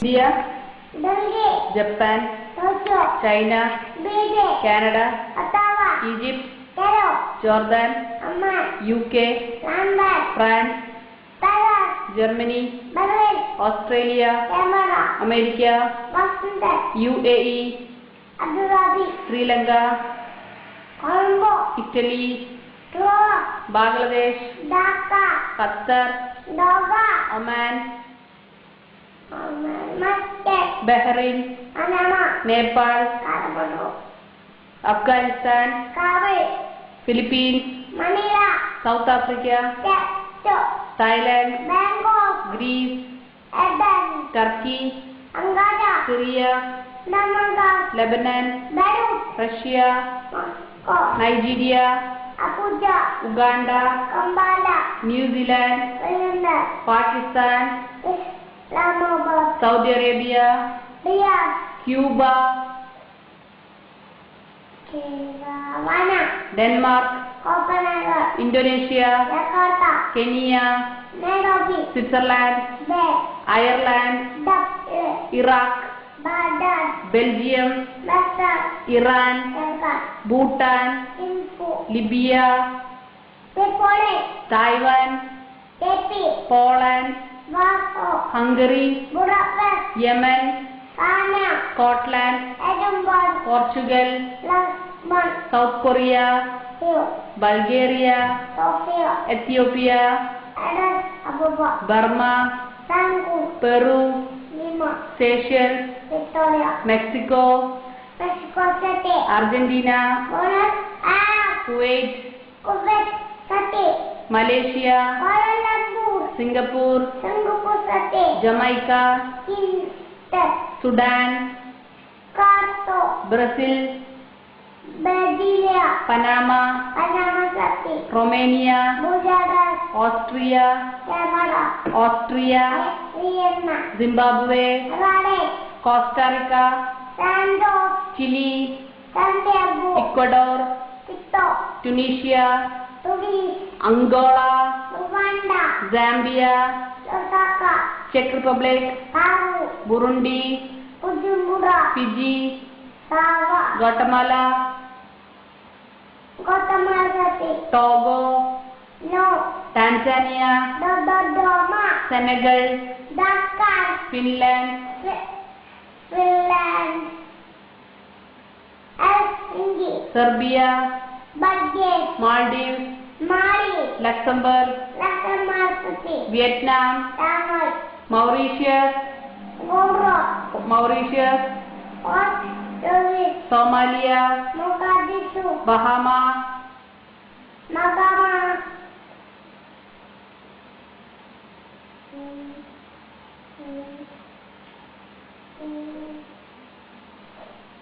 India, Japan, China, Canada, Egypt, Jordan, UK, France, Germany, Australia, America, UAE, Sri Lanka, Italy, Bangladesh, Qatar, Oman, Bahrain, Nepal, Afghanistan, Philippines, South Africa, Thailand, Greece, Turkey, Syria, Lebanon, Russia, Nigeria, Uganda, New Zealand, Pakistan, Saudi Arabia, Cuba, Denmark, Indonesia, Kenya, Switzerland, Ireland, Iraq, Belgium, Iran, Bhutan, Libya, Taiwan, Poland, Hungary, Yemen, Scotland, Portugal, South Korea, Bulgaria, Ethiopia, Burma, Peru, Seychelles, Mexico, Argentina, Kuwait, Malaysia, Singapore, Jamaica, Sudan, Brazil, Panama, Romania, Austria, Zimbabwe, Costa Rica, Chile, Ecuador, Tunisia, Angola, Zambia, Czech Republic, Burundi, Fiji, Guatemala, Togo, Tanzania, Senegal, Finland, Serbia, Maldives, Luxembourg, Vietnam, Mauritius, Somalia, Bahamas,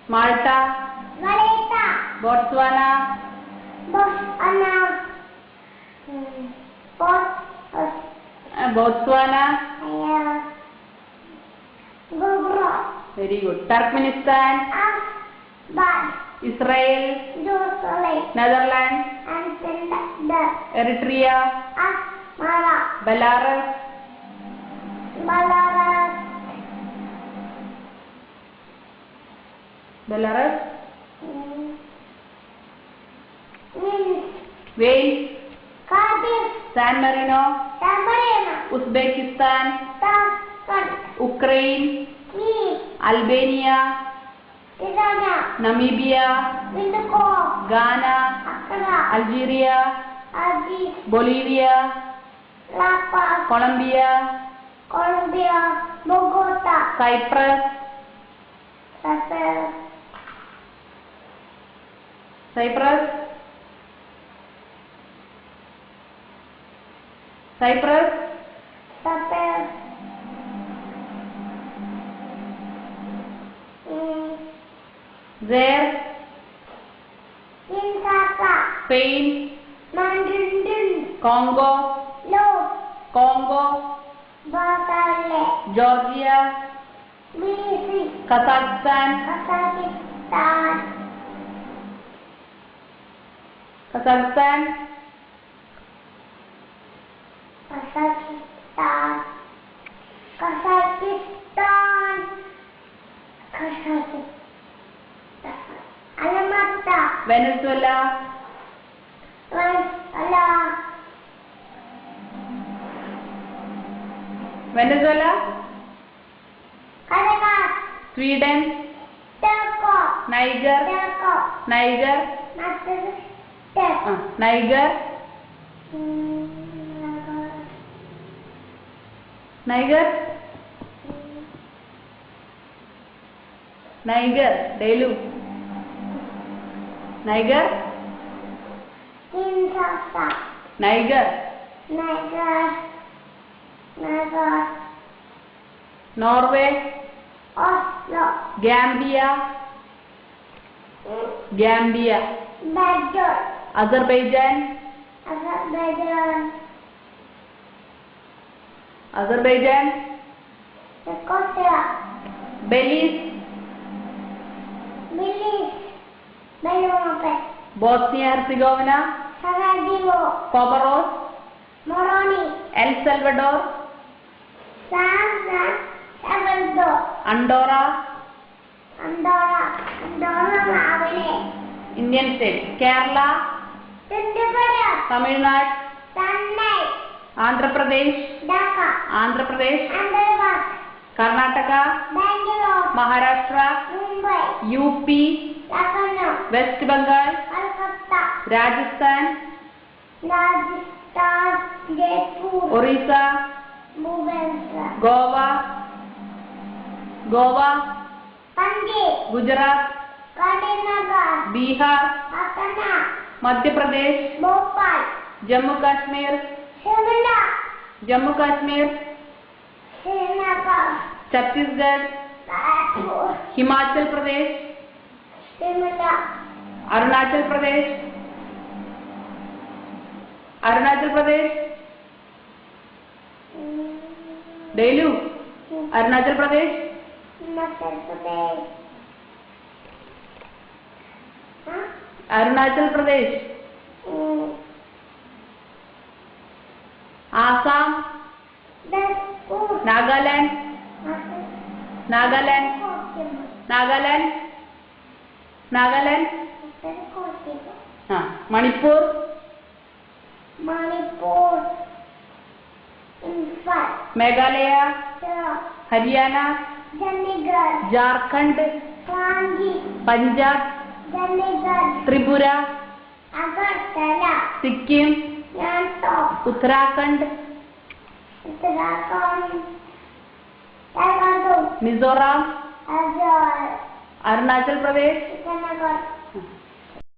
Malta, Botswana, very good. Turkmenistan, Israel, Netherlands, Eritrea, Belarus, Wales, San Marino, Uzbekistan, Ukraine, Albania, Namibia, Ghana, Algeria, Bolivia, Colombia, Bogota, Cyprus, Zaire, Spain, Congo, Georgia, Kazakhstan, Venezuela, Venezuela, Sweden, Niger, Niger, Niger, Niger, Niger, ഡെയിലു, Niger, Niger, Norway, Gambia, Gambia, Azerbaijan, Azerbaijan, Belize, Bosnia Herzegovina, Comoros, El Salvador, Andorra, Indian state, Kerala, Tamil Nadu, Andhra Pradesh, Andhra Pradesh, Karnataka, Maharashtra, U P, West Bengal, Rajasthan, Orissa, Goa, Goa, Gujarat, Bihar, Madhya Pradesh, Jammu Kashmir, Jammu Kashmir, Chhattisgarh, Himachal Pradesh, Arunachal Pradesh, Arunachal Pradesh, ഡെയിലു, അരുണാചൽ പ്രദേശ്, അരുണാചൽ പ്രദേശ്, ആസാം, നാഗാലാൻഡ്, നാഗാലാൻഡ്, നാഗാലാൻഡ്, നാഗാലാൻഡ്, മണിപ്പൂർ, മേഘാലയ, ഹരിയാന, ജാർഖണ്ഡ്, പഞ്ചാബ്, ത്രിപുര, സിക്കിം, ഉത്തരാഖണ്ഡ്, മിസോറാം, അരുണാചൽ പ്രദേശ്,